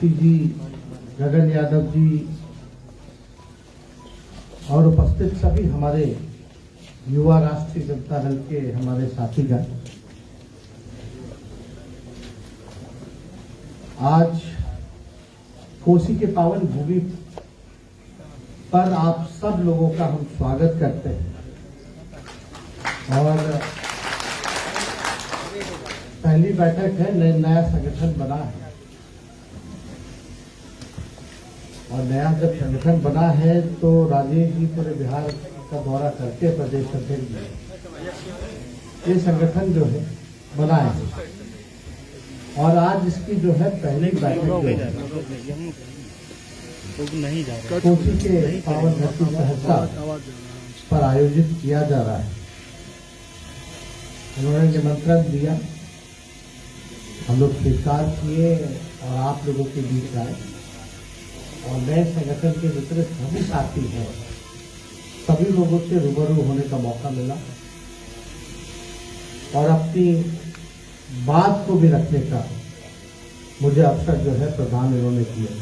भारती जी, गगन यादव जी और उपस्थित सभी हमारे युवा राष्ट्रीय जनता दल के हमारे साथीगण, आज कोसी के पावन भूमि पर आप सब लोगों का हम स्वागत करते हैं। और पहली बैठक है, नया संगठन बना है और नया जब संगठन बना है तो राजेश जी पूरे बिहार का दौरा करके प्रदेश अध्यक्ष ये संगठन जो है बना है और आज इसकी जो है पहली बैठक जो है कोसी के पावन धरती सहरसा पर आयोजित किया जा रहा है। उन्होंने निमंत्रण दिया, हम लोग स्वीकार किए और आप लोगों के बीच आए और नए संगठन के जितने सभी साथी हैं सभी लोगों से रूबरू होने का मौका मिला और अपनी बात को भी रखने का मुझे अवसर जो है प्रदान इन्होंने किया।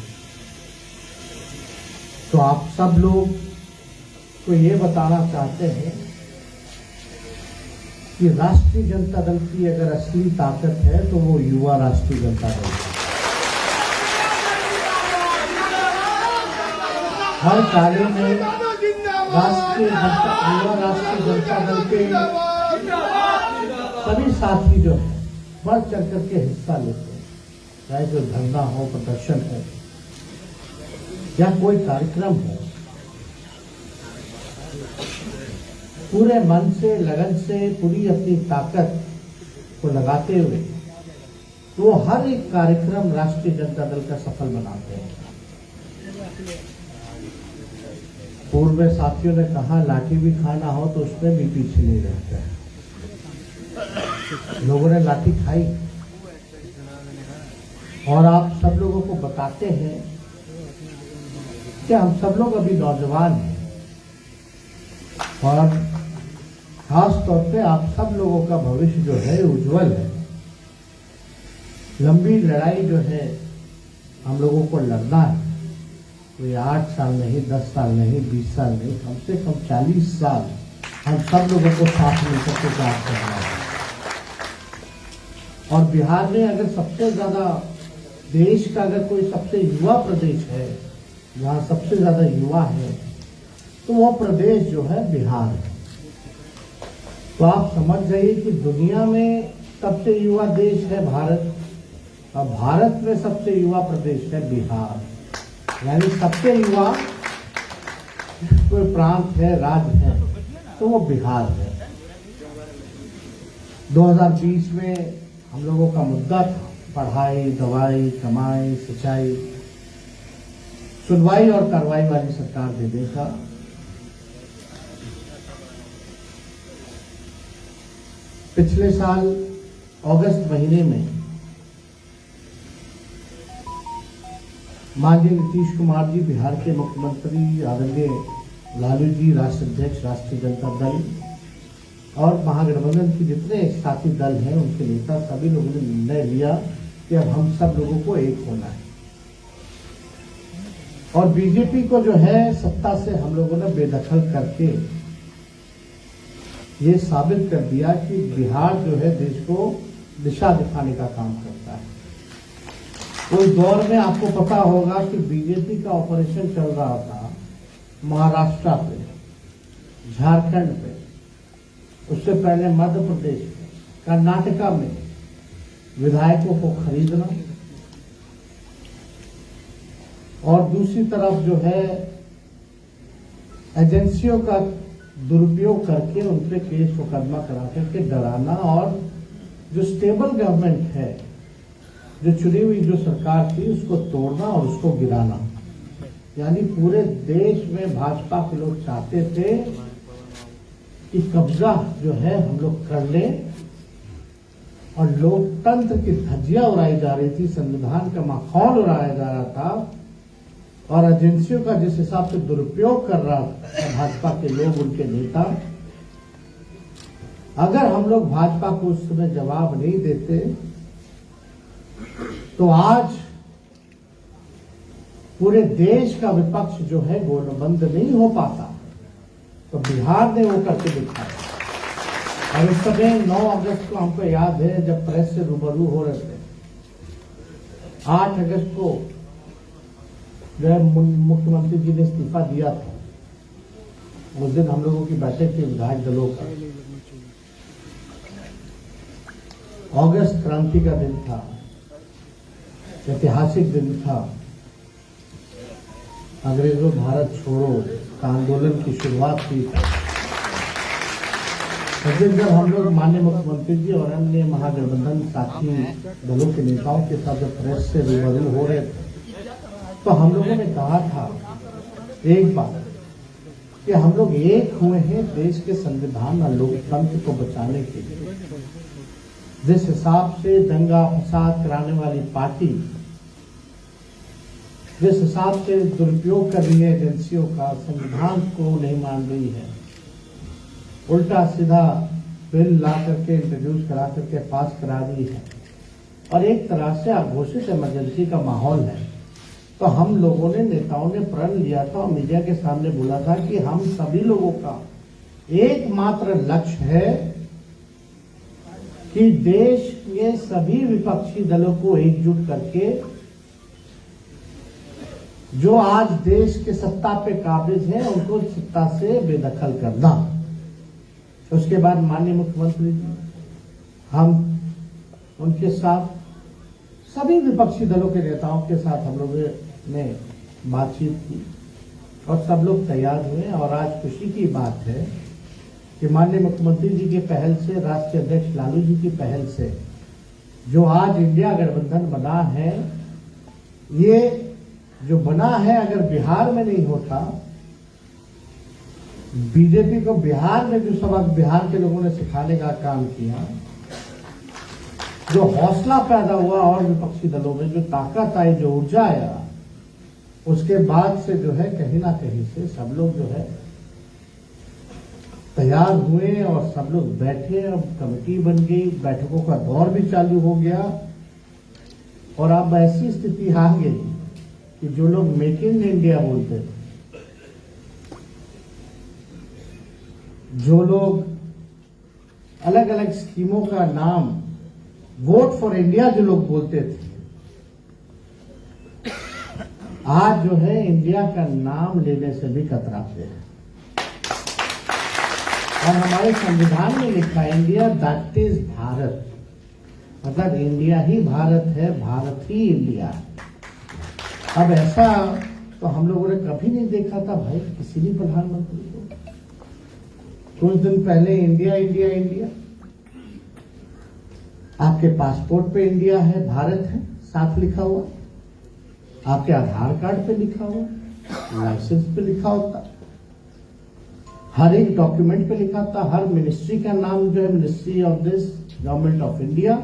तो आप सब लोग को ये बताना चाहते हैं कि राष्ट्रीय जनता दल की अगर असली ताकत है तो वो युवा राष्ट्रीय जनता दल है। हर कार्य में युवा राष्ट्रीय जनता दल के सभी साथी जो है बढ़ चढ़ करके हिस्सा लेते हैं, चाहे जो धरना हो, प्रदर्शन हो या कोई कार्यक्रम हो, पूरे मन से, लगन से, पूरी अपनी ताकत को लगाते हुए वो हर एक कार्यक्रम राष्ट्रीय जनता दल का सफल बनाते हैं। पूर्व में साथियों ने कहा लाठी भी खाना हो तो उसमें भी पीछे नहीं रहते हैं। लोगों ने लाठी खाई और आप सब लोगों को बताते हैं कि हम सब लोग अभी नौजवान हैं और खास तौर पे आप सब लोगों का भविष्य जो है उज्जवल है। लंबी लड़ाई जो है हम लोगों को लड़ना है, कोई 8 साल नहीं, 10 साल नहीं, 20 साल नहीं, कम से कम 40 साल हम सब लोगों को साथ मिलकर के काम करना है। और बिहार में अगर सबसे ज्यादा देश का अगर कोई सबसे युवा प्रदेश है, जहाँ सबसे ज्यादा युवा है, तो वो प्रदेश जो है बिहार है। तो आप समझ जाइए कि दुनिया में सबसे युवा देश है भारत और भारत में सबसे युवा प्रदेश है बिहार। यानी सबसे युवा कोई प्रांत है, राज्य है, तो वो बिहार है। 2020 में हम लोगों का मुद्दा था पढ़ाई, दवाई, कमाई, सिंचाई, सुनवाई और कार्रवाई वाली सरकार देने का। पिछले साल अगस्त महीने में माननीय नीतीश कुमार जी, बिहार के मुख्यमंत्री, आदरणीय लालू जी, राष्ट्रीय अध्यक्ष राष्ट्रीय जनता दल और महागठबंधन के जितने साथी दल हैं उनके नेता सभी लोगों ने निर्णय लिया कि अब हम सब लोगों को एक होना है और बीजेपी को जो है सत्ता से हम लोगों ने बेदखल करके ये साबित कर दिया कि बिहार जो है देश को दिशा दिखाने का काम करता है। उस दौर में आपको पता होगा कि बीजेपी का ऑपरेशन चल रहा था महाराष्ट्र पे, झारखंड पे, उससे पहले मध्य प्रदेश में, कर्नाटका में विधायकों को खरीदना और दूसरी तरफ जो है एजेंसियों का दुरुपयोग करके उन पे केस मुकदमा करा करके डराना और जो स्टेबल गवर्नमेंट है, जो चुनी हुई जो सरकार थी, उसको तोड़ना और उसको गिराना। यानी पूरे देश में भाजपा के लोग चाहते थे कि कब्जा जो है हम लोग कर लें और लोकतंत्र की धज्जियां उड़ाई जा रही थी, संविधान का माहौल उड़ाया जा रहा था और एजेंसियों का जिस हिसाब से दुरुपयोग कर रहा था भाजपा के लोग, उनके नेता। अगर हम लोग भाजपा को उस समय जवाब नहीं देते तो आज पूरे देश का विपक्ष जो है गोलबंद नहीं हो पाता, तो बिहार ने वो करके दिखाया। और उस समय 9 अगस्त को हमको याद है, जब प्रेस से रूबरू हो रहे थे, 8 अगस्त को जो है मुख्यमंत्री जी ने इस्तीफा दिया था। उस दिन हम लोगों की बैठक थी विधायक दलों का। अगस्त क्रांति का दिन था, ऐतिहासिक दिन था। अंग्रेजों भारत छोड़ो का आंदोलन की शुरुआत हुई थी। उस दिन जब हम लोग माननीय मुख्यमंत्री जी और अन्य महागठबंधन साथी दलों के नेताओं के साथ जब प्रेस से रूबरू हो रहे थे, तो हम लोगों ने कहा था एक बात कि हम लोग एक हुए हैं देश के संविधान और लोकतंत्र को बचाने के लिए। जिस हिसाब से दंगा फसाद कराने वाली पार्टी जिस हिसाब से दुरुपयोग कर रही है एजेंसियों का, संविधान को नहीं मान रही है, उल्टा सीधा बिल ला करके इंट्रोड्यूस करा करके पास करा रही है, और एक तरह से अघोषित इमरजेंसी का माहौल है, तो हम लोगों ने, नेताओं ने प्रण लिया था और मीडिया के सामने बोला था कि हम सभी लोगों का एकमात्र लक्ष्य है कि देश के सभी विपक्षी दलों को एकजुट करके जो आज देश के सत्ता पे काबिज हैं उनको सत्ता से बेदखल करना। उसके बाद माननीय मुख्यमंत्री जी, हम उनके साथ सभी विपक्षी दलों के नेताओं के साथ हम लोगों ने बातचीत की और सब लोग तैयार हुए। और आज खुशी की बात है कि माननीय मुख्यमंत्री जी के पहल से, राष्ट्रीय अध्यक्ष लालू जी की पहल से जो आज इंडिया गठबंधन बना है, ये जो बना है, अगर बिहार में नहीं होता, बीजेपी को बिहार में जो सबक बिहार के लोगों ने सिखाने का काम किया, जो हौसला पैदा हुआ और विपक्षी दलों में जो ताकत आई, जो ऊर्जा आया, उसके बाद से जो है कहीं ना कहीं से सब लोग जो है तैयार हुए और सब लोग बैठे। अब कमेटी बन गई, बैठकों का दौर भी चालू हो गया, और अब ऐसी स्थिति आ गई कि जो लोग मेक इन इंडिया बोलते थे, जो लोग अलग अलग स्कीमों का नाम वोट फॉर इंडिया जो लोग बोलते थे, आज जो है इंडिया का नाम लेने से भी कतराते हैं। और हमारे संविधान में लिखा है इंडिया दैट इज भारत, मतलब इंडिया ही भारत है, भारत ही इंडिया है। अब ऐसा तो हम लोगों ने कभी नहीं देखा था भाई किसी भी प्रधानमंत्री को। कुछ दिन पहले इंडिया इंडिया इंडिया, आपके पासपोर्ट पे इंडिया है, भारत है साथ लिखा हुआ, आपके आधार कार्ड पे लिखा हुआ, लाइसेंस पे लिखा होता, हर एक डॉक्यूमेंट पे लिखा था, हर मिनिस्ट्री का नाम जो है ministry of this, government of India,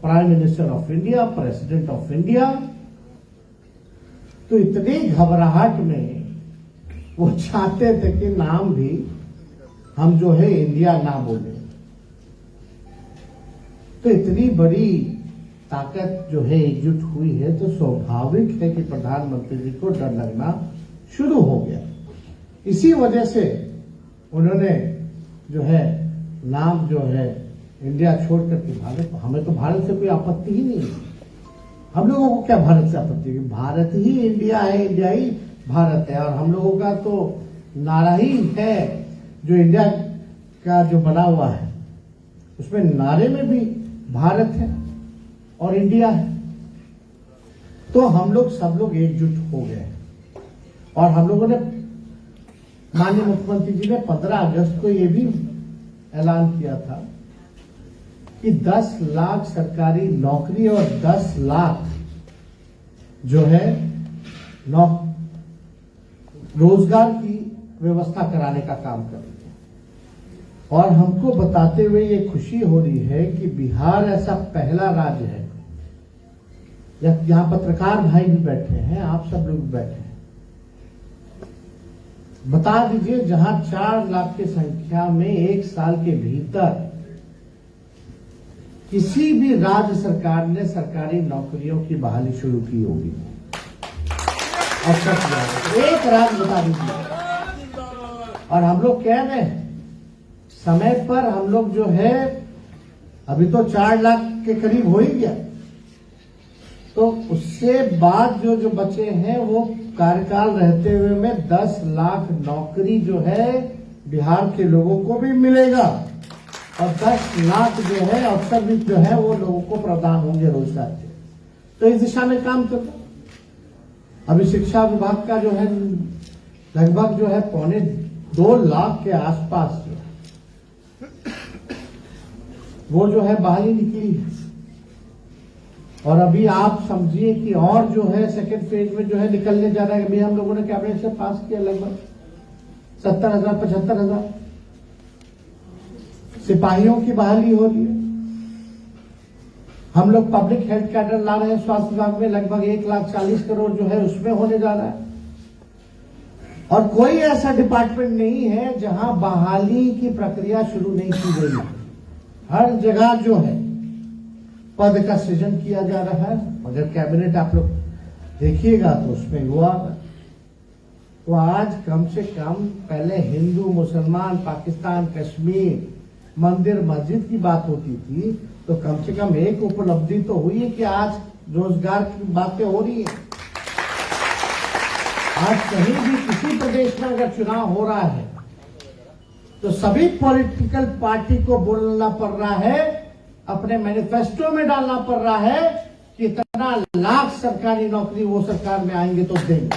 prime minister of India, president of India. तो इतने घबराहट में वो चाहते थे कि नाम भी हम जो है इंडिया ना बोले। तो इतनी बड़ी ताकत जो है एकजुट हुई है, तो स्वाभाविक है कि प्रधानमंत्री जी को डर लगना शुरू हो गया। इसी वजह से उन्होंने जो है नाम जो है इंडिया छोड़ करके भारत, हमें तो भारत से कोई आपत्ति ही नहीं है। हम लोगों को क्या भारत से आपत्ति है? भारत ही इंडिया है, इंडिया ही भारत है। और हम लोगों का तो नारा ही है जो इंडिया का जो बना हुआ है, उसमें नारे में भी भारत है और इंडिया है। तो हम लोग सब लोग एकजुट हो गए और हम लोगों ने, माननीय मुख्यमंत्री जी ने 15 अगस्त को ये भी ऐलान किया था कि 10 लाख सरकारी नौकरी और 10 लाख जो है रोजगार की व्यवस्था कराने का काम कर रही है। और हमको बताते हुए ये खुशी हो रही है कि बिहार ऐसा पहला राज्य है, यहां पत्रकार भाई भी बैठे हैं, आप सब लोग बैठे हैं, बता दीजिए जहां 4 लाख की संख्या में एक साल के भीतर किसी भी राज्य सरकार ने सरकारी नौकरियों की बहाली शुरू की होगी। अवसर दिया। एक रात बता दीजिए। और हम लोग कह रहे हैं समय पर हम लोग जो है अभी तो 4 लाख के करीब हो ही गया, तो उससे बाद जो बचे हैं वो कार्यकाल रहते हुए में 10 लाख नौकरी जो है बिहार के लोगों को भी मिलेगा और 10 लाख जो है अवसर भी जो है वो लोगों को प्रदान होंगे रोजगार के। तो इस दिशा में काम कर रहे। अभी शिक्षा विभाग का जो है लगभग जो है 2.25 लाख के आसपास जो वो जो है बहाली निकली है। और अभी आप समझिए कि और जो है सेकेंड फेज में जो है निकलने जा रहा है। अभी हम लोगों ने कैबिनेट से पास किया लगभग 70,000 75,000 सिपाहियों की बहाली हो रही है। हम लोग पब्लिक हेल्थ कैडर ला रहे हैं स्वास्थ्य विभाग में, लगभग 1,40,00,000 करोड़ जो है उसमें होने जा रहा है। और कोई ऐसा डिपार्टमेंट नहीं है जहां बहाली की प्रक्रिया शुरू नहीं की गई है। हर जगह जो है पद का सृजन किया जा रहा है। अगर कैबिनेट आप लोग देखिएगा तो उसमें हुआ तो आज कम से कम पहले हिंदू मुसलमान पाकिस्तान कश्मीर मंदिर मस्जिद की बात होती थी, तो कम से कम एक उपलब्धि तो हुई है कि आज रोजगार की बातें हो रही है। आज कहीं भी किसी प्रदेश में अगर चुनाव हो रहा है तो सभी पॉलिटिकल पार्टी को बोलना पड़ रहा है, अपने मैनिफेस्टो में डालना पड़ रहा है कि इतना लाख सरकारी नौकरी वो सरकार में आएंगे तो देंगे।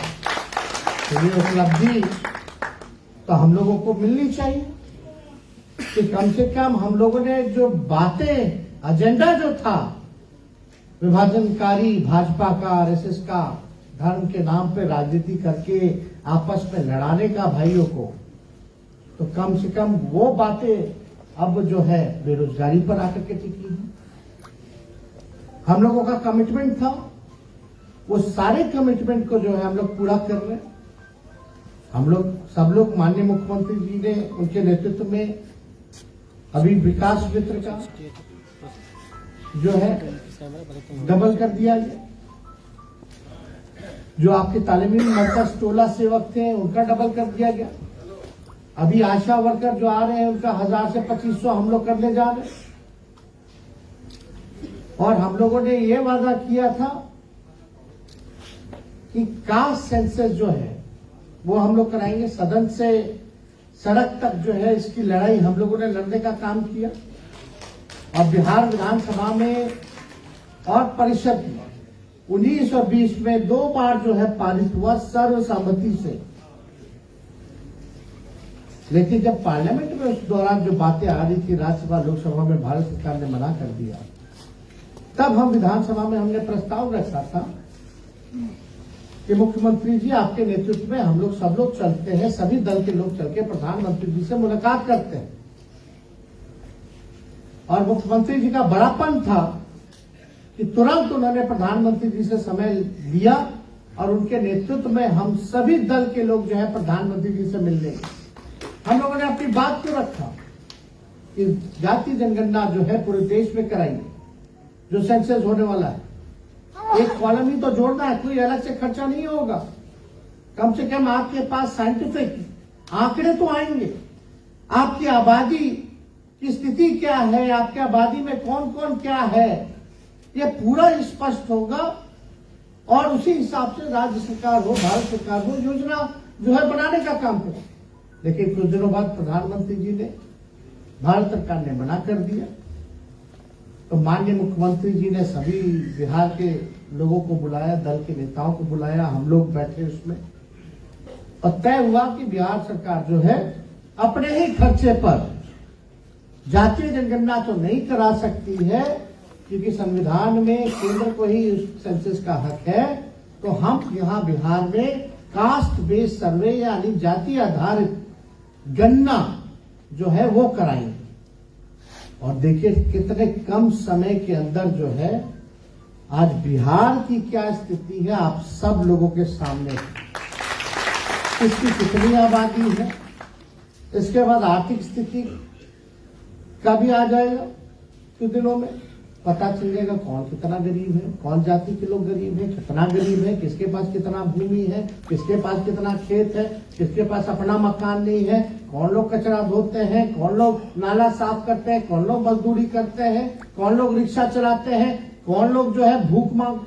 तो ये उपलब्धि तो हम लोगों को मिलनी चाहिए कि कम से कम हम लोगों ने जो बातें एजेंडा जो था विभाजनकारी भाजपा का आरएसएस का धर्म के नाम पे राजनीति करके आपस में लड़ाने का भाइयों को, तो कम से कम वो बातें अब जो है बेरोजगारी पर आकर के टिकी है। हम लोगों का कमिटमेंट था, वो सारे कमिटमेंट को जो है हम लोग पूरा कर रहे हैं। हम लोग सब लोग माननीय मुख्यमंत्री जी ने उनके नेतृत्व में अभी विकास मित्र का जो है डबल कर दिया गया। जो आपके तालीमी मरकज टोला सेवक थे उनका डबल कर दिया गया। अभी आशा वर्कर जो आ रहे हैं उनका 1000 से 2500 हम लोग करने जा रहे हैं। और हम लोगों ने ये वादा किया था कि कास्ट सेंसस जो है वो हम लोग कराएंगे। सदन से सड़क तक जो है इसकी लड़ाई हम लोगों ने लड़ने का काम किया। और बिहार विधानसभा में और परिषद में 19 और 20 में 2 बार जो है पारित हुआ सर्वसम्मति से। लेकिन जब पार्लियामेंट में उस दौरान जो बातें आ रही थी राज्यसभा लोकसभा में भारत सरकार ने मना कर दिया, तब हम विधानसभा में हमने प्रस्ताव रखा था कि मुख्यमंत्री जी आपके नेतृत्व में हम लोग सब लोग चलते हैं, सभी दल के लोग चल के प्रधानमंत्री जी से मुलाकात करते हैं। और मुख्यमंत्री जी का बड़ापन था कि तुरंत उन्होंने प्रधानमंत्री जी से समय लिया और उनके नेतृत्व में हम सभी दल के लोग जो है प्रधानमंत्री जी से मिलने गए। हम लोगों ने अपनी बात को रखा कि जाति जनगणना जो है पूरे देश में कराइए, जो सेंसस होने वाला है। एक कॉलम ही तो जोड़ना है, कोई अलग से खर्चा नहीं होगा। कम से कम आपके पास साइंटिफिक आंकड़े तो आएंगे, आपकी आबादी की स्थिति क्या है, आपकी आबादी में कौन कौन क्या है, ये पूरा स्पष्ट होगा। और उसी हिसाब से राज्य सरकार हो भारत सरकार हो योजना जो है बनाने का काम करे। लेकिन कुछ दिनों बाद प्रधानमंत्री जी ने भारत सरकार ने मना कर दिया। तो माननीय मुख्यमंत्री जी ने सभी बिहार के लोगों को बुलाया, दल के नेताओं को बुलाया, हम लोग बैठे उसमें और तय हुआ कि बिहार सरकार जो है अपने ही खर्चे पर जातीय जनगणना तो नहीं करा सकती है, क्योंकि संविधान में केंद्र को ही उस सेंसस का हक है। तो हम यहाँ बिहार में कास्ट बेस्ड सर्वे यानी जाति आधारित गणना जो है वो कराएंगे। और देखिए कितने कम समय के अंदर जो है आज बिहार की क्या स्थिति है आप सब लोगों के सामने है। इसकी कितनी आबादी है, इसके बाद आर्थिक स्थिति का भी आ जाएगा कुछ दिनों में। पता चल जाएगा कौन कितना गरीब है, कौन जाति के लोग गरीब है, कितना गरीब है, किसके पास कितना भूमि है, किसके पास कितना खेत है, किसके पास अपना मकान नहीं है, कौन लोग कचरा धोते हैं, कौन लोग नाला साफ करते हैं, कौन लोग मजदूरी करते हैं, कौन लोग रिक्शा चलाते हैं, कौन लोग जो है भूख मांग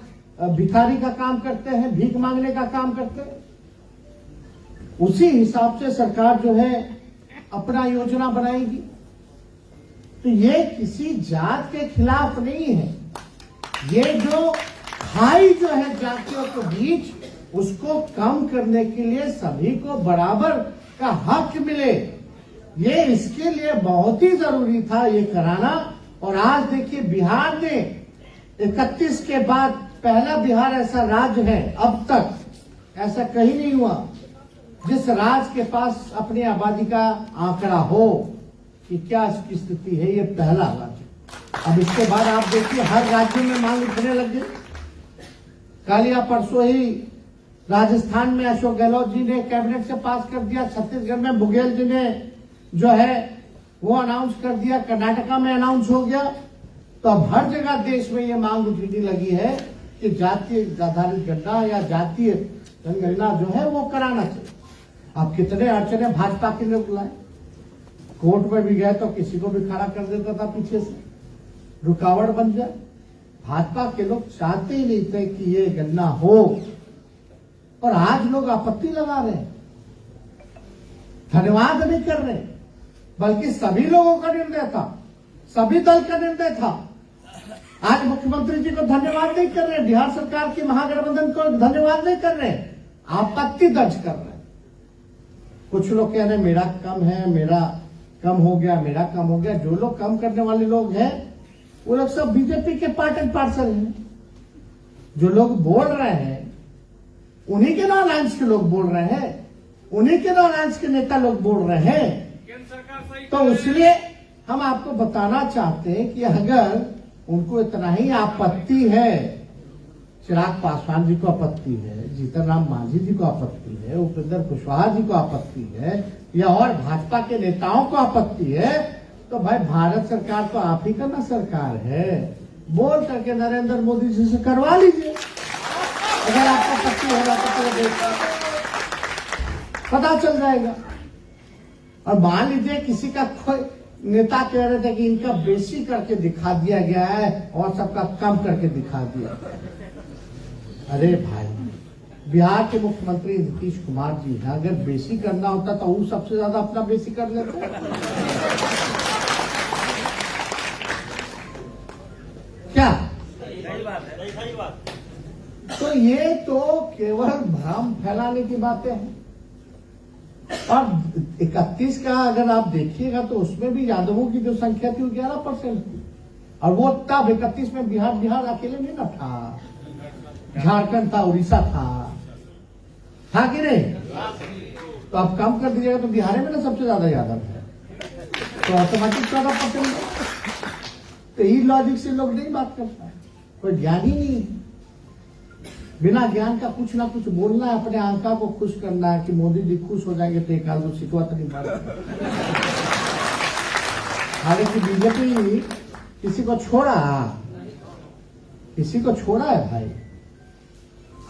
भिखारी का काम करते हैं, भीख मांगने का काम करते हैं। उसी हिसाब से सरकार जो है अपना योजना बनाएगी। तो ये किसी जात के खिलाफ नहीं है, ये जो खाई जो है जातियों के बीच उसको कम करने के लिए सभी को बराबर का हक मिले, ये इसके लिए बहुत ही जरूरी था ये कराना। और आज देखिए बिहार ने 31 के बाद पहला बिहार ऐसा राज्य है, अब तक ऐसा कहीं नहीं हुआ जिस राज्य के पास अपनी आबादी का आंकड़ा हो कि क्या इसकी स्थिति है, ये पहला राज्य। अब इसके बाद आप देखिए हर राज्य में मांग उठने लग गई। कल या परसों ही राजस्थान में अशोक गहलोत जी ने कैबिनेट से पास कर दिया, छत्तीसगढ़ में बघेल जी ने जो है वो अनाउंस कर दिया, कर्नाटका में अनाउंस हो गया। तो अब हर जगह देश में ये मांग उठने लगी है कि जातीय आधारित गणना या जातीय जनगणना जो है वो कराना चाहिए। अब कितने अड़चने भाजपा के लोग लाए, कोर्ट में भी गए तो किसी को भी खड़ा कर देता था पीछे से, रुकावट बन जाए। भाजपा के लोग चाहते ही नहीं थे कि ये गणना हो, और आज लोग आपत्ति लगा रहे हैं, धन्यवाद नहीं कर रहे, बल्कि सभी लोगों का निर्णय था, सभी दल का निर्णय था। आज मुख्यमंत्री जी को धन्यवाद नहीं कर रहे, बिहार सरकार की महागठबंधन को धन्यवाद नहीं कर रहे, आपत्ति दर्ज कर रहे। कुछ लोग कह रहे मेरा कम है, मेरा कम हो गया, मेरा कम हो गया। जो लोग कम करने वाले लोग हैं वो लोग सब बीजेपी के पार्ट एंड पार्सल हैं। जो लोग बोल रहे हैं उन्हीं के नॉन अलायंस के लोग बोल रहे हैं, उन्हीं के नॉन अलायंस के नेता लोग बोल रहे हैं। तो इसलिए हम आपको बताना चाहते हैं कि अगर उनको इतना ही आपत्ति है, चिराग पासवान जी को आपत्ति है, जीतन राम मांझी जी को आपत्ति है, उपेंद्र कुशवाहा जी को आपत्ति है, या और भाजपा के नेताओं को आपत्ति है, तो भाई भारत सरकार तो आप ही का ना सरकार है, बोल करके नरेंद्र मोदी जी से करवा लीजिए। अगर आपको आपत्ति होगा तो पूरे देश पता चल जाएगा। और मान लीजिए किसी का कोई नेता कह रहे थे कि इनका बेसी करके दिखा दिया गया है और सबका कम करके दिखा दिया। अरे भाई, बिहार के मुख्यमंत्री नीतीश कुमार जी हैं, अगर बेसी करना होता तो वो सबसे ज्यादा अपना बेसी कर लेते। क्या सही बात। तो ये तो केवल भ्रम फैलाने की बातें हैं। और 31 का अगर आप देखिएगा तो उसमें भी यादवों की जो संख्या थी वो 11% थी, और वो तब 31 में बिहार अकेले नहीं ना था, झारखंड था, उड़ीसा था कि नहीं? तो अब कम कर दीजिएगा तो बिहार में ना सबसे ज्यादा यादव है, तो ऑटोमेटिक 14%। तो ये लॉजिक से लोग नहीं बात करता, कोई ज्ञान ही नहीं। बिना ज्ञान का कुछ ना कुछ बोलना है, अपने आंका को खुश करना है कि मोदी जी खुश हो जाएंगे तो एक आध दो सिकवा तो नहीं मारेगा। हालांकि बीजेपी किसी को छोड़ा है भाई।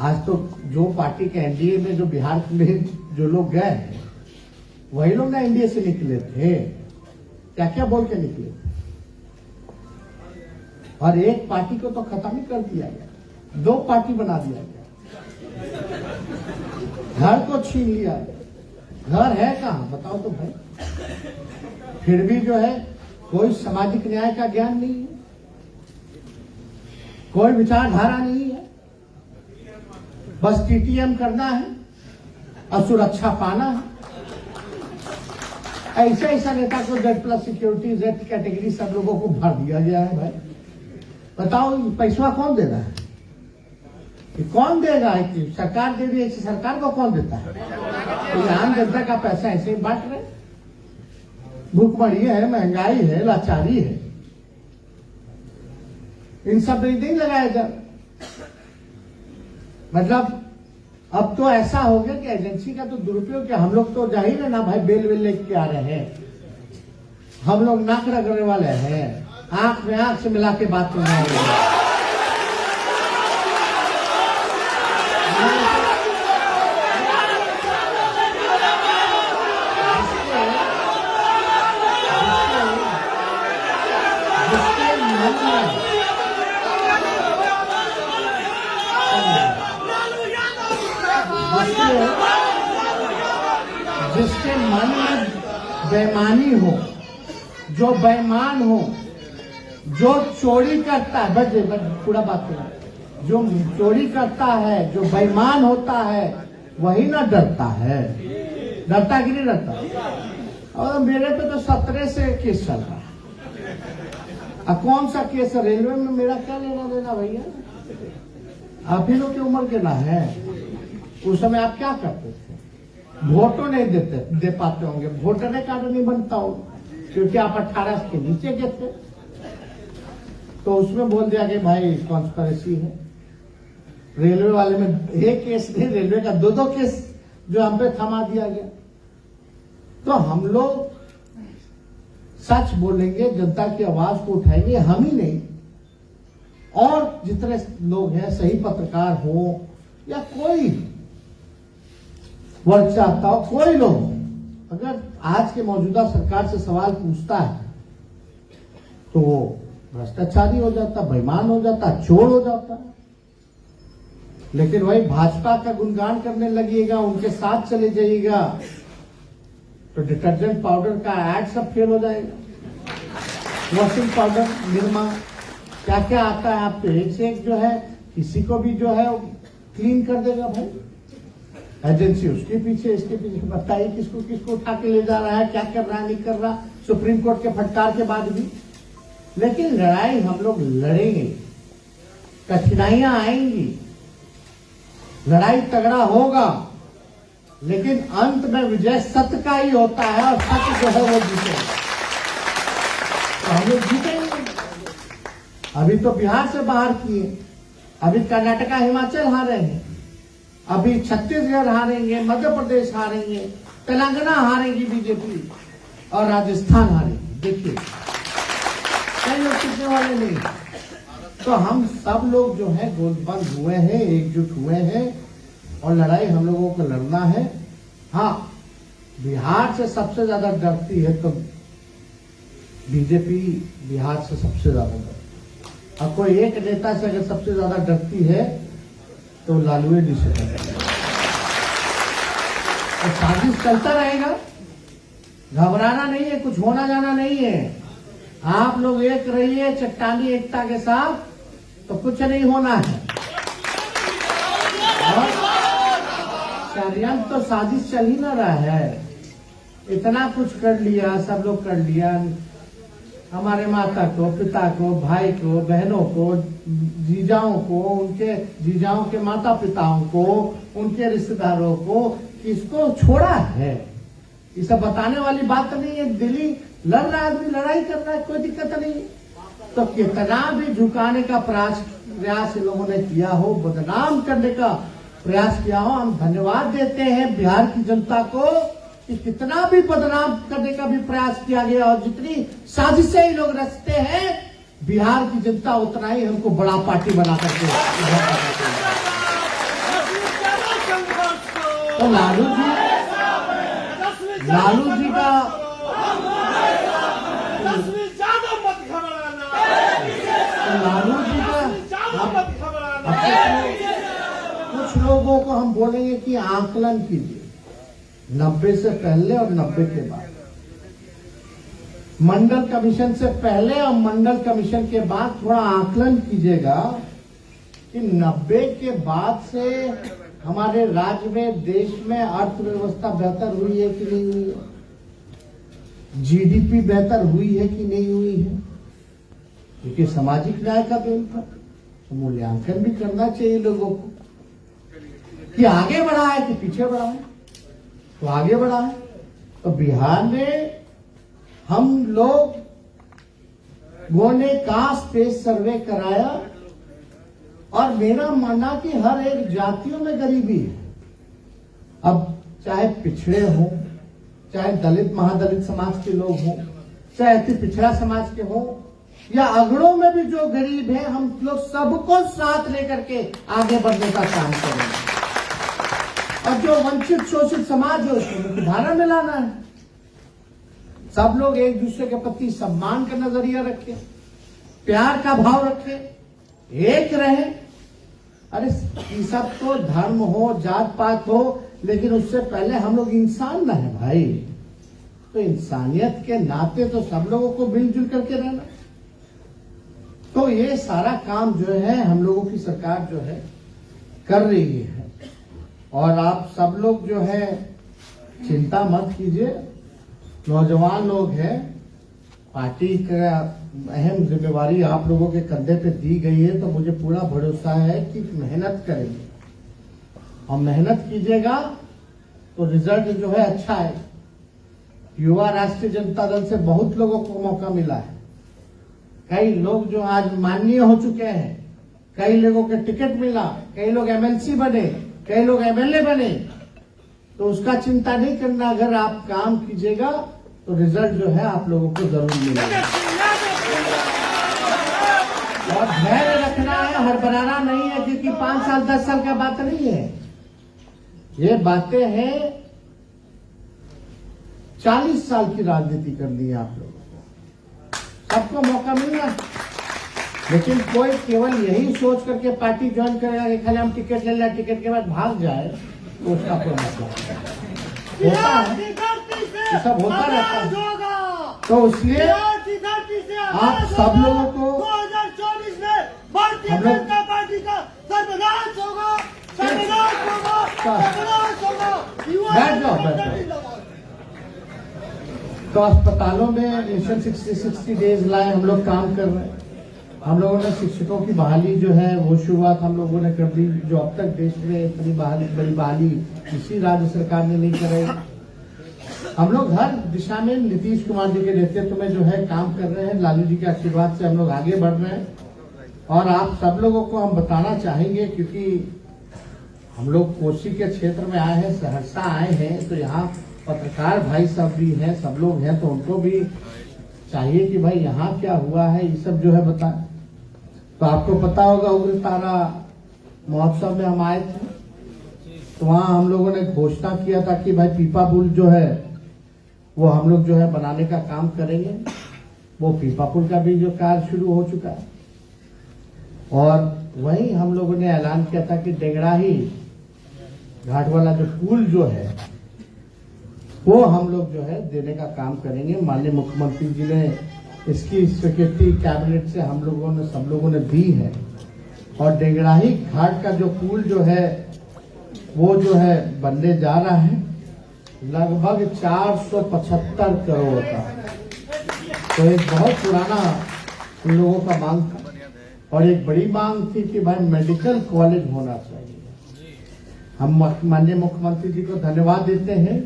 आज तो जो पार्टी के एनडीए में जो बिहार में जो लोग गए हैं वही लोग ना एनडीए से निकले थे, क्या क्या बोल के निकले थे। और एक पार्टी को तो खत्म ही कर दिया गया, 2 पार्टी बना दिया गया, घर को छीन लिया गया। घर है कहां बताओ तो भाई। फिर भी जो है कोई सामाजिक न्याय का ज्ञान नहीं है, कोई विचारधारा नहीं है, बस टीटीएम करना है और सुरक्षा पाना है। ऐसा नेता को Z+ सिक्योरिटी, Z कैटेगरी सब लोगों को भर दिया गया है। भाई बताओ पैसा कौन दे रहा है? कौन देगा? सरकार दे रही है, सरकार को कौन देता है? तो आम जनता का पैसा ऐसे ही बांट रहे। भूखमरी है, महंगाई है, लाचारी है, इन सब में नहीं लगाया जा। मतलब अब तो ऐसा हो गया कि एजेंसी का तो दुरुपयोग किया। हम लोग तो जाहिर है ना भाई बेल लेके आ रहे हैं, हम लोग नाक रगड़ने वाले हैं, आंख में आंख से मिला के बात करना होगा। जिसके मन में बेईमानी हो, जो बेईमान हो, जो चोरी करता है, बस पूरा बात करें, जो चोरी करता है, जो बेईमान होता है, वही ना डरता है। डरता कि नहीं डरता? और मेरे पे तो 17 से केस चल रहा है। अब कौन सा केस है? रेलवे में मेरा क्या लेना देना भैया? आप ही लोग की उम्र के ना है। उस समय आप क्या करते थे? वोटों नहीं दे पाते होंगे, वोटर कार्ड नहीं बनता हो, क्योंकि आप 18 के नीचे के थे। तो उसमें बोल दिया कि भाई कॉन्स्पिरेसी है। रेलवे वाले में एक केस नहीं, रेलवे का 2-2 केस जो हम पे थमा दिया गया। तो हम लोग सच बोलेंगे, जनता की आवाज को उठाएंगे, हम ही नहीं, और जितने लोग हैं, सही पत्रकार हो या कोई वर्ग चाहता हो, कोई लोग अगर आज के मौजूदा सरकार से सवाल पूछता है तो वो भ्रष्टाचारी हो जाता, बेईमान हो जाता, चोर हो जाता। लेकिन वही भाजपा का गुणगान करने लगिएगा, उनके साथ चले जाइएगा, तो डिटर्जेंट पाउडर का एड सब फेल हो जाएगा। वॉशिंग पाउडर, निरमा, क्या क्या आता है आप, एक से एक जो है किसी को भी जो है क्लीन कर देगा भाई। एजेंसी उसके पीछे, इसके पीछे, बताइए किसको किसको उठा के ले जा रहा है, क्या कर रहा है, नहीं कर रहा, सुप्रीम कोर्ट के फटकार के बाद भी। लेकिन लड़ाई हम लोग लड़ेंगे, कठिनाइयां आएंगी, लड़ाई तगड़ा होगा, लेकिन अंत में विजय सत्य का ही होता है, और सत्य जो है वो जीतेगा। तो हम लोग जीतेंगे। अभी तो बिहार से बाहर किए, अभी कर्नाटका हिमाचल हारे हैं, अभी छत्तीसगढ़ हारेंगे, मध्य प्रदेश हारेंगे, तेलंगाना हारेंगी बीजेपी, और राजस्थान हारेंगी। देखिए कई लोग टिकने वाले नहीं। तो हम सब लोग जो है गोलबंद हुए हैं, एकजुट हुए हैं, और लड़ाई हम लोगों को लड़ना है। हाँ, बिहार से सबसे ज्यादा डरती है तो बीजेपी बिहार से सबसे ज्यादा डरती है। अब कोई एक नेता से अगर सबसे ज्यादा डरती है तो लालू जी से डरती है। तो साजिश चलता रहेगा, घबराना नहीं है, कुछ होना जाना नहीं है। आप लोग एक रहिए चट्टानी एकता के साथ, तो कुछ नहीं होना है। षड्यंत्र तो साजिश चल ही ना रहा है। इतना कुछ कर लिया, सब लोग कर लिया, हमारे माता को, पिता को, भाई को, बहनों को, जीजाओं को, उनके जीजाओं के माता पिताओं को, उनके रिश्तेदारों को, किसको छोड़ा है? ये सब बताने वाली बात नहीं है। दिल्ली लड़ रहा है आदमी, लड़ाई कर रहा है, कोई दिक्कत नहीं। तो कितना भी झुकाने का प्रयास इन लोगों ने किया हो, बदनाम करने का प्रयास किया हो, हम धन्यवाद देते हैं बिहार की जनता को कि कितना भी बदनाम करने का भी प्रयास किया गया, और जितनी साजिशें ये लोग रचते हैं, बिहार की जनता उतना ही हमको बड़ा पार्टी बना करके। तो लालू जी का कुछ लोगों को हम बोलेंगे कि आकलन कीजिए 90 से पहले और 90 के बाद, मंडल कमीशन से पहले और मंडल कमीशन के बाद थोड़ा आकलन कीजिएगा कि 90 के बाद से हमारे राज्य में, देश में अर्थव्यवस्था बेहतर हुई है कि नहीं हुई है, जीडीपी बेहतर हुई है कि नहीं हुई है। क्योंकि सामाजिक न्याय का दिन था, तो मूल्यांकन भी करना चाहिए लोगों को कि आगे बढ़ा है कि पीछे बढ़ा है। तो आगे बढ़ा है। तो बिहार में हम लोगों ने कास्ट बेस्ड सर्वे कराया, और मेरा मानना कि हर एक जातियों में गरीबी है। अब चाहे पिछड़े हों, चाहे दलित महादलित समाज के लोग हों, चाहे अति पिछड़ा समाज के हों, या अगड़ों में भी जो गरीब है, हम लोग सबको साथ लेकर के आगे बढ़ने का काम करेंगे। और जो वंचित शोषित समाज है उसको मुख्यधारा में लाना है। सब लोग एक दूसरे के प्रति सम्मान का नजरिया रखें, प्यार का भाव रखें, एक रहे। अरे ये सब तो धर्म हो, जात पात हो, लेकिन उससे पहले हम लोग इंसान ना है भाई। तो इंसानियत के नाते तो सब लोगों को मिलजुल करके रहना। तो ये सारा काम जो है हम लोगों की सरकार जो है कर रही है। और आप सब लोग जो है चिंता मत कीजिए, नौजवान लोग हैं, पार्टी का अहम जिम्मेवारी आप लोगों के कंधे पे दी गई है। तो मुझे पूरा भरोसा है कि मेहनत करेंगे और मेहनत कीजिएगा तो रिजल्ट जो है अच्छा है। युवा राष्ट्रीय जनता दल से बहुत लोगों को मौका मिला है। कई लोग जो आज माननीय हो चुके हैं, कई लोगों के टिकट मिला, कई लोग एमएलसी बने, कई लोग एमएलए बने। तो उसका चिंता नहीं करना, अगर आप काम कीजिएगा तो रिजल्ट जो है आप लोगों को जरूर मिलेगा। और धैर्य रखना है, हड़बड़ाना नहीं है, क्योंकि 5 साल 10 साल का बात नहीं है। ये बातें हैं 40 साल की राजनीति करनी है आप लोगों को। सबको मौका मिलना, लेकिन कोई केवल यही सोच करके पार्टी ज्वाइन करेगा कि खाली हम टिकट ले लें, टिकट के बाद भाग जाए, तो उसका कोई मतलब होता है, ये सब होता रहता है। तो इसलिए आप सब लोगों को 2024 में भारतीय जनता पार्टी का सर्वनाश होगा, सर्वनाश होगा, सर्वनाश होगा। बैठ जाओ। तो अस्पतालों में मिशन 60 डेज लाए हम लोग काम कर रहे हैं। हम लोगों ने शिक्षकों की बहाली जो है वो शुरुआत हम लोगों ने कर दी, जो अब तक देश में इतनी बड़ी बहाली किसी राज्य सरकार ने नहीं कराई। हम लोग हर दिशा में नीतीश कुमार जी के नेतृत्व में जो है काम कर रहे हैं। लालू जी के आशीर्वाद से हम लोग आगे बढ़ रहे हैं। और आप सब लोगों को हम बताना चाहेंगे, क्योंकि हम लोग कोसी के क्षेत्र में आए हैं, सहरसा आए हैं, तो यहाँ पत्रकार भाई सब भी हैं, सब लोग हैं, तो उनको भी चाहिए कि भाई यहाँ क्या हुआ है, ये सब जो है बताएं। तो आपको पता होगा उग्रतारा महोत्सव में हम आए थे, तो वहाँ हम लोगों ने घोषणा किया था कि भाई पीपा पुल जो है वो हम लोग जो है बनाने का काम करेंगे। वो पीपा पुल का भी जो कार्य शुरू हो चुका है। और वहीं हम लोगों ने ऐलान किया था कि डेंगराही घाट वाला जो पुल जो है वो हम लोग जो है देने का काम करेंगे। माननीय मुख्यमंत्री जी ने इसकी स्वीकृति कैबिनेट से हम लोगों ने सब लोगों ने दी है। और डेंगराही घाट का जो पुल जो है वो जो है बनने जा रहा है, लगभग 475 करोड़ का। तो एक बहुत पुराना उन लोगों का मांग था, और एक बड़ी मांग थी कि भाई मेडिकल कॉलेज होना चाहिए। हम माननीय मुख्यमंत्री जी को धन्यवाद देते हैं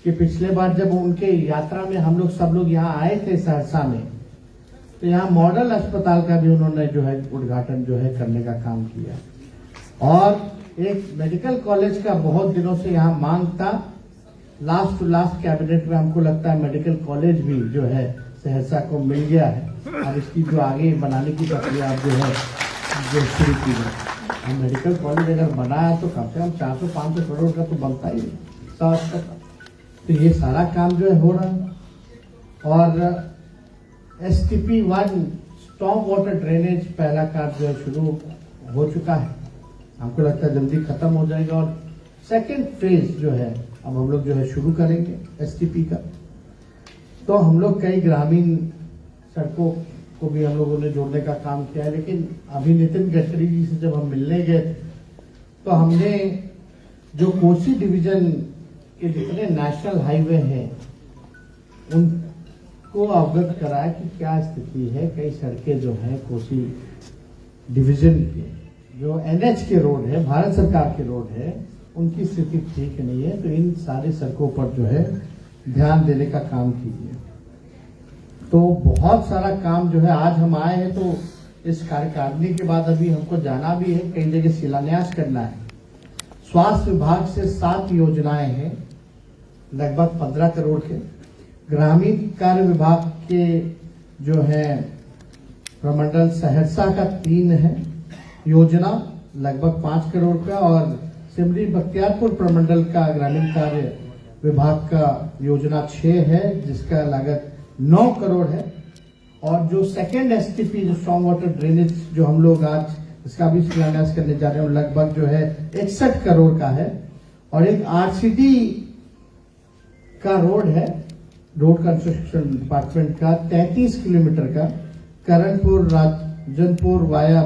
कि पिछले बार जब उनके यात्रा में हम लोग सब लोग यहाँ आए थे सहरसा में, तो यहाँ मॉडल अस्पताल का भी उन्होंने जो है उद्घाटन जो है करने का काम किया। और एक मेडिकल कॉलेज का बहुत दिनों से यहाँ मांग था। लास्ट टू लास्ट कैबिनेट में हमको लगता है मेडिकल कॉलेज भी जो है सहरसा को मिल गया है। और इसकी जो आगे बनाने की प्रक्रिया जो है जो शुरू की है। मेडिकल कॉलेज अगर बना है तो कम से कम 400-500 करोड़ का तो बनता ही है। तो ये सारा काम जो है हो रहा है। और STP-1 स्टॉर्म वाटर ड्रेनेज पहला कार्य जो है शुरू हो चुका है। हमको लगता है जल्दी खत्म हो जाएगा। और सेकेंड फेज जो है अब हम लोग जो है शुरू करेंगे STP का। तो हम लोग कई ग्रामीण सड़कों को भी हम लोगों ने जोड़ने का काम किया है। लेकिन अभी नितिन गडकरी जी से जब हम मिलने गए तो हमने जो कोसी डिवीजन के जितने नेशनल हाईवे हैं उनको अवगत कराया कि क्या स्थिति है। कई सड़कें जो हैं कोसी डिवीजन के जो NH के रोड है, भारत सरकार के रोड है, उनकी स्थिति ठीक नहीं है। तो इन सारे सड़कों पर जो है ध्यान देने का काम कीजिए। तो बहुत सारा काम जो है आज हम आए हैं, तो इस कार्यकारिणी के बाद अभी हमको जाना भी है, कई जगह शिलान्यास करना है। स्वास्थ्य विभाग से 7 योजनाएं हैं, लगभग 15 करोड़ के। ग्रामीण कार्य विभाग के जो है प्रमंडल सहरसा का 3 है योजना लगभग 5 करोड़ का, और सिमरी बख्तियारपुर प्रमंडल का ग्रामीण कार्य विभाग का योजना 6 है जिसका लागत 9 करोड़ है। और जो सेकेंड एसटीपी जो स्ट्रॉन्ग वाटर ड्रेनेज जो हम लोग आज इसका भी शिलान्यास करने जा रहे हैं, लगभग जो है 61 करोड़ का है। और एक आरसीडी का रोड है, रोड कंस्ट्रक्शन डिपार्टमेंट का 33 किलोमीटर का, करणपुर राजनपुर वाया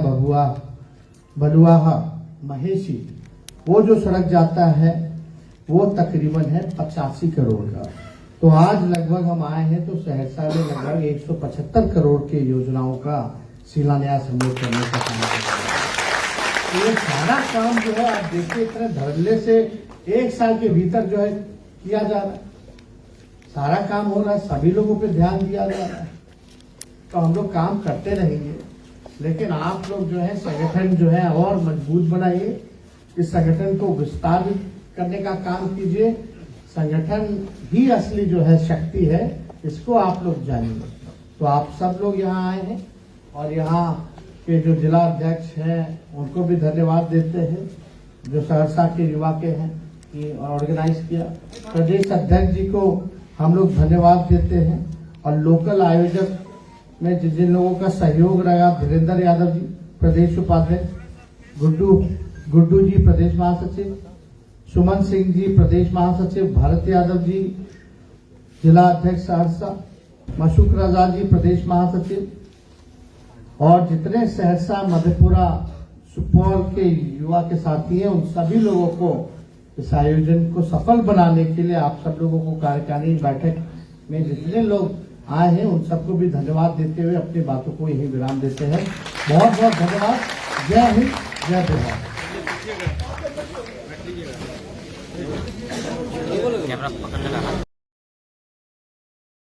भलुआहा महेशी, वो जो सड़क जाता है वो तकरीबन है 85 करोड़ का। तो आज लगभग हम आए हैं तो सहरसा में लगभग 175 करोड़ के योजनाओं का शिलान्यास हम लोग करने का काम कर रहे हैं। तो ये सारा काम जो है आप देखिए इतने धड़ल्ले से 1 साल के भीतर जो है किया जा रहा है, सारा काम हो रहा है, सभी लोगों पे ध्यान दिया जा रहा है। तो हम लोग काम करते रहेंगे, लेकिन आप लोग जो है संगठन जो है और मजबूत बनाइए, इस संगठन को विस्तार करने का काम कीजिए। संगठन ही असली जो है शक्ति है, इसको आप लोग जानिए। तो आप सब लोग यहाँ आए हैं और यहाँ के जो जिला अध्यक्ष हैं उनको भी धन्यवाद देते हैं, जो सहरसा के युवा के हैं कि ऑर्गेनाइज किया। प्रदेश अध्यक्ष जी को हम लोग धन्यवाद देते हैं, और लोकल आयोजक में जिन लोगों का सहयोग रहा, धीरेन्द्र यादव जी प्रदेश उपाध्यक्ष, गुड्डू जी प्रदेश महासचिव, सुमन सिंह जी प्रदेश महासचिव, भारत यादव जी जिला अध्यक्ष सहरसा, मशूक रजा जी प्रदेश महासचिव, और जितने सहरसा मधेपुरा सुपौल के युवा के साथी हैं उन सभी लोगों को इस आयोजन को सफल बनाने के लिए आप सब लोगों को कार्यकारिणी बैठक में जितने लोग आए हैं उन सबको भी धन्यवाद देते हुए अपनी बातों को यही विराम देते हैं। बहुत बहुत धन्यवाद। जय हिंद, जय बिहार। कैमरा पकड़ने लगा।